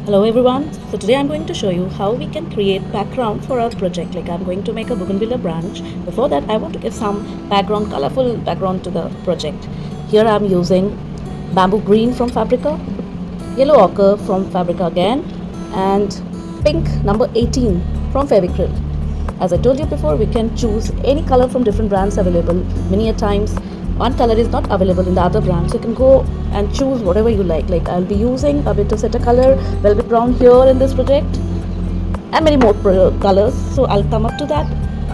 Hello everyone. So today I'm going to show you how we can create background for our project. Like I'm going to make a Bougainvillea branch. Before that I want to give some background, colorful background to the project. Here I'm using bamboo green from Fabrica, yellow ochre from Fabrica again, and pink number 18 from Fevicryl. As I told you before, we can choose any color from different brands available. Many a times one color is not available in the other brand, so you can go and choose whatever you like. Like I'll be using a bit of set a color, velvet brown here in this project, and many more colors. So I'll come up to that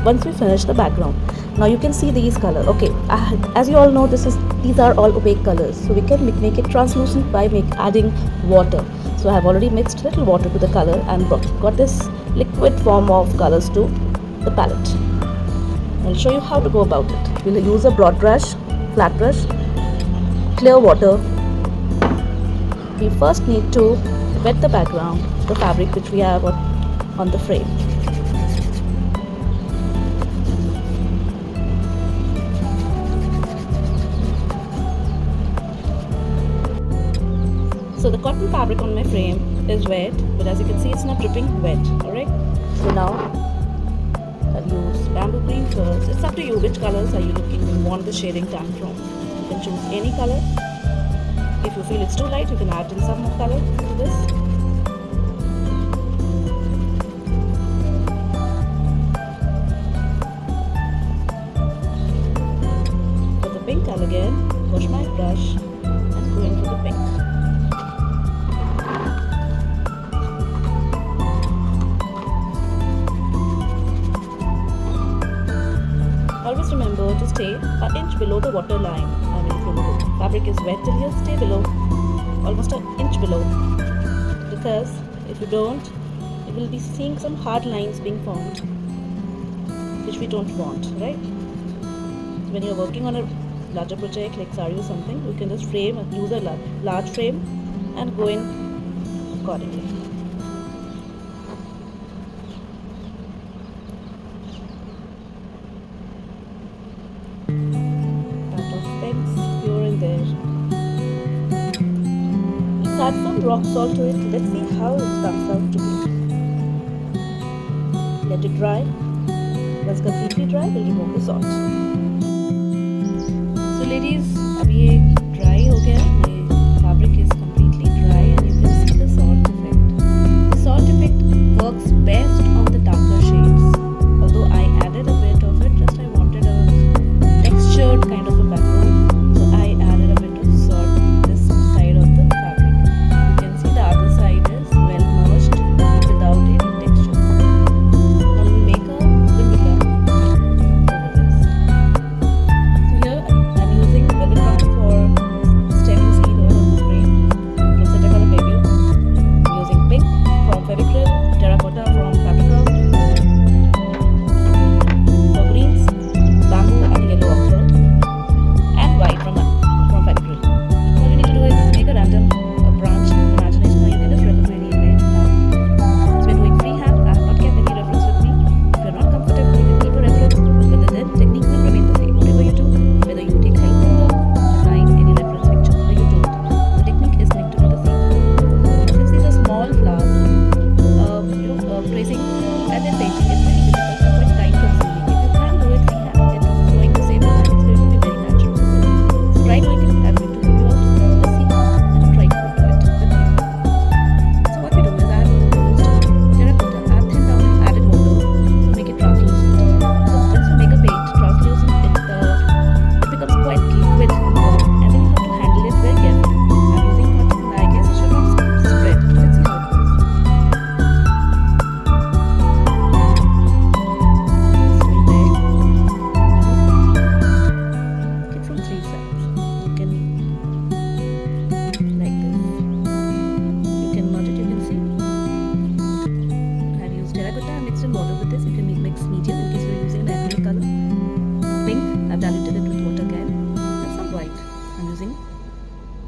once we finish the background. Now you can see these color. Okay, as you all know, these are all opaque colors, so we can make it translucent by adding water. So I have already mixed little water to the color and got this liquid form of colors to the palette. I'll show you how to go about it. We'll use a broad brush, flat brush, clear water. We first need to wet the background, the fabric which we have on the frame. So the cotton fabric on my frame is wet, but as you can see it's not dripping wet. Alright. So now I'll use bamboo green first. It's up to you which colors are you want the shading done from. You can choose any color. If you feel it's too light, you can add in some more color to this. For the pink color again, wash my brush and go in for the pink. Always remember to stay an inch below the water line. I mean, if your fabric is wet till here, stay below, almost an inch below. Because if you don't, you will be seeing some hard lines being formed, which we don't want, right? When you're working on a larger project like sari or something, you can just use a large frame and go in accordingly. Here and there. Let's add some rock salt to it. Let's see how it comes out to be. Let it dry. Once completely dry, we'll remove the salt. So ladies, अब ये dry हो गया. My fabric is completely dry and you can see the salt effect. The salt effect works best on the darker shades. Although I added a bit of it, just I wanted a textured kind of a background.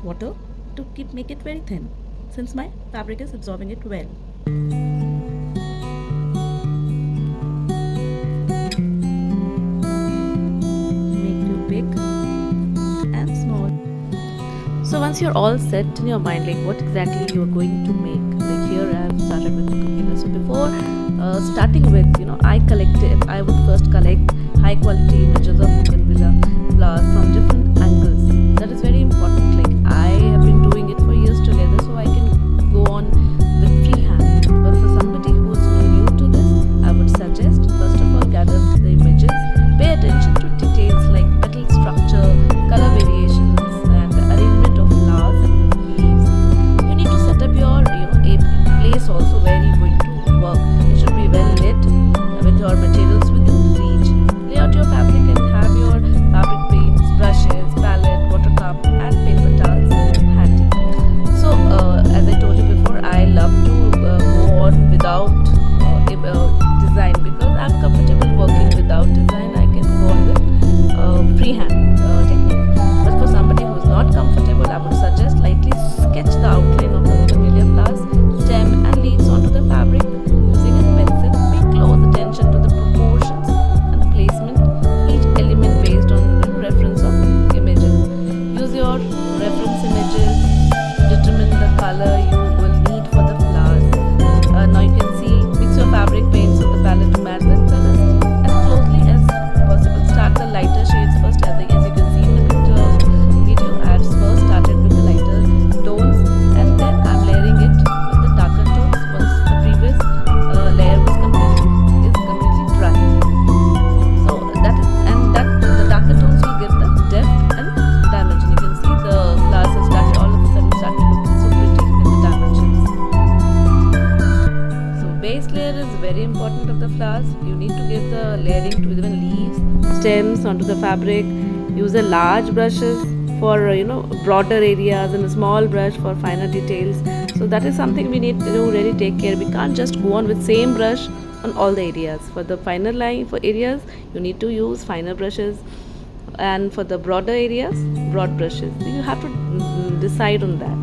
Water to make it very thin, since my fabric is absorbing it well. Make you big and small. So once you're all set in your mind, like what exactly you're going to make, like here very important of the flowers. You need to give the layering to even leaves, stems onto the fabric. Use a large brushes for broader areas and a small brush for finer details. So that is something we need to really take care. We can't just go on with same brush on all the areas. For the finer line for areas, you need to use finer brushes, and for the broader areas, broad brushes. You have to decide on that.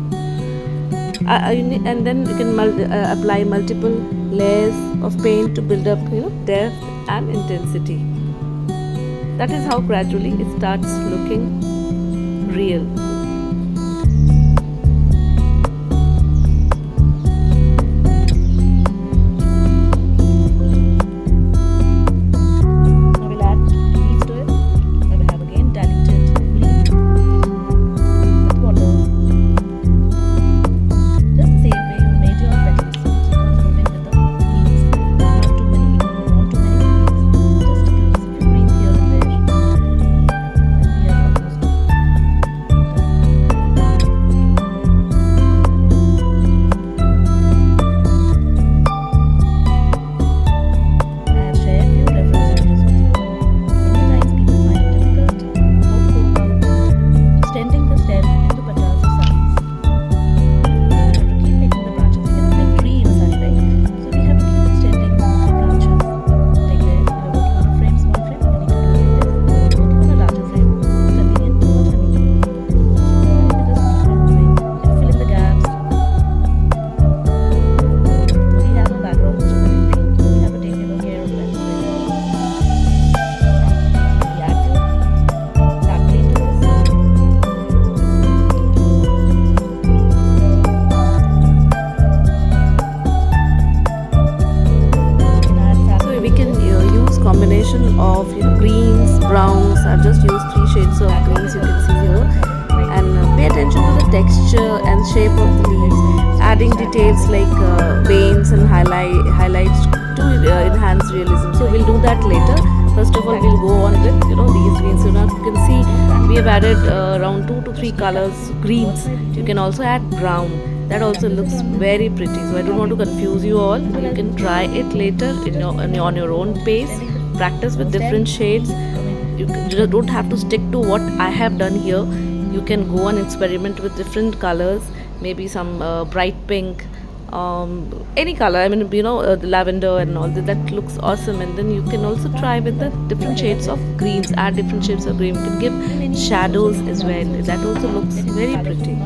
And then you can apply multiple layers of paint to build up depth and intensity. That is how gradually it starts looking real. Now we'll add leaves to it. I will have again diluted green with water. Just the same way you made your petals. Keep on moving with the leaves. Not too many, we don't want too many leaves. Just a few greens here and there. And we are almost done. I have shared few reference images with you. Many times people find it difficult how to go about extending the stem in the petals of sarees. You have to keep making the branches. You cannot make tree in a saree, right? So we have to keep extending the branches. Like this, we are working on a frame, small frame, you need to do it like this. Working on a larger frame, it's convenient, not convenient. And you just keep on moving and fill in the gaps. We have a background which is very green, so we have to take care of that. We add few dark green to this. So we can use combination of greens, browns. I've just used 3 shades of greens, you can see here. And pay attention to the texture and shape of the leaves. Adding details like veins and highlights to enhance realism. So we'll do that later. First of all, we'll go on with these greens. So now you can see we have added around 2 to 3 colors greens. You can also add brown. That also looks very pretty. So I don't want to confuse you all. You can try it later on your own pace. Practice with different shades. You don't have to stick to what I have done here. You can go and experiment with different colors. Maybe some bright pink, any color. I mean, the lavender and all that. That looks awesome. And then you can also try with the different shades of greens. Add different shades of green. You can give shadows as well. That also looks very pretty.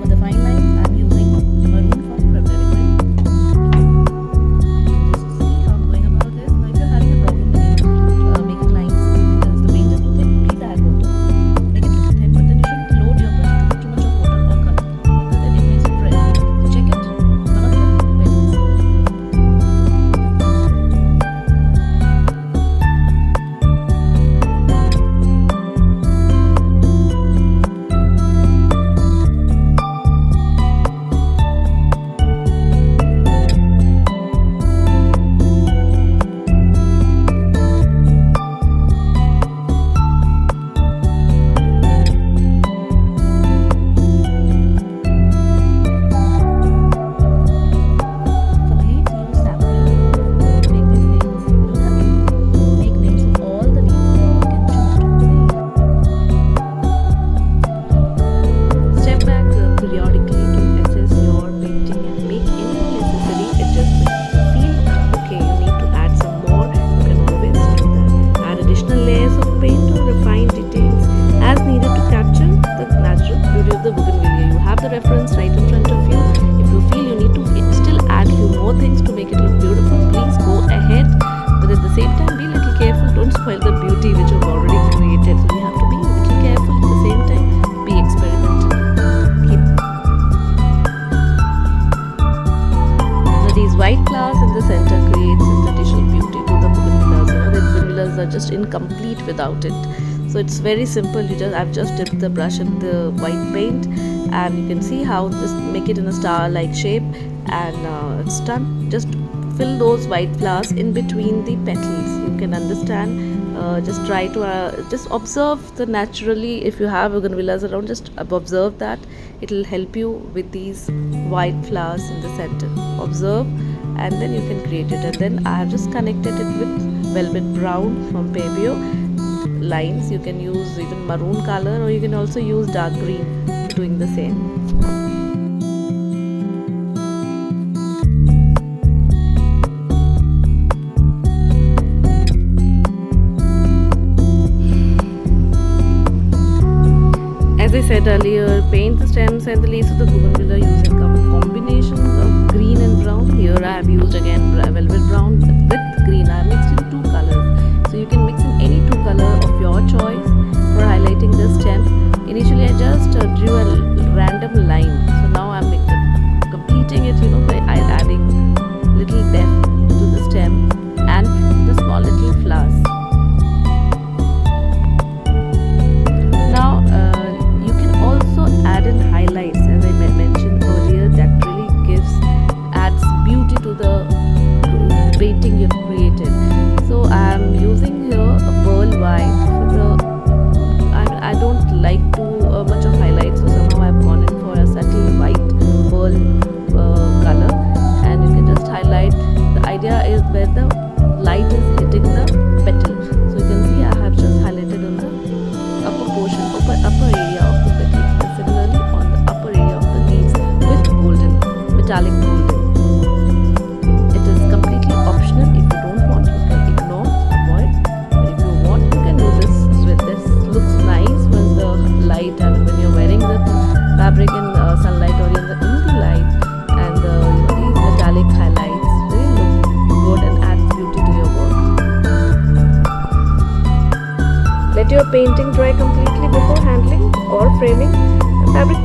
For the fine lines, I'm using maroon from Bougainvillea. Just see how I'm going about this. Now, if you're having a problem when making lines because the paint is too thick, please add water. Make it little thin, but then you shouldn't load your brush to too much of water or color because then it makes it dry. So check it. None of them very easy. For the leaves, use sapling to make these things. You don't have to make names of all the leaves. You can choose to. Step back periodically to assess your painting and make any necessary adjustments. If you feel okay, you need to add some more, you can always do that. Add additional layers of paint or refine details as needed to capture the natural beauty of the bougainvillea. You have the reference right in front of you. If you feel you need to still add few more things to make it look beautiful, please go ahead. But at the same time, be a little careful. Don't spoil the beauty which you've already created. So we have to be a little careful at the same time. Be experimental. Keep. Now these white flowers in the center creates an additional beauty to the bougainvilleas. The bougainvilleas are just incomplete without it. So it's very simple. I've just dipped the brush in the white paint, and you can see how just make it in a star-like shape, and it's done. Just fill those white flowers in between the petals. You can understand. Just try to just observe the naturally. If you have bougainvilleas around, just observe that. It will help you with these white flowers in the center. Observe, and then you can create it. And then I have just connected it with velvet brown from Pebeo lines. You can use even maroon color, or you can also use dark green doing the same. As I said earlier, paint the stems and the leaves of the bougainvillea using combinations of green and brown. Here I have used again velvet brown with green. I have mixed in two colors. So you can mix in any two color of your choice for highlighting the stem. Initially I just drew a random line. So now I am completing it, by adding little depth to the stem and the small little flowers. Add in highlights, as I mentioned earlier, that really adds beauty to the painting you've created. So I am using here a pearl white for the. I don't like too much of highlights, so somehow I've gone in for a subtle white pearl color, and you can just highlight. The idea is where the light is hitting the petal. So you can see I have just highlighted on the upper portion, upper area of the petal. Metallic golden. It is completely optional. If you don't want, you can ignore, avoid. But if you want, you can do this with this. Looks nice when the light, and when you're wearing the fabric in sunlight or in the light, and these metallic highlights really look good and adds beauty to your work. Let your painting dry completely before handling or framing. Fabric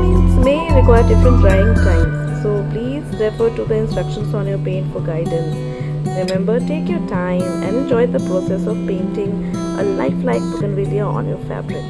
may require different drying times. So please refer to the instructions on your paint for guidance. Remember, take your time and enjoy the process of painting a lifelike bougainvillea on your fabric.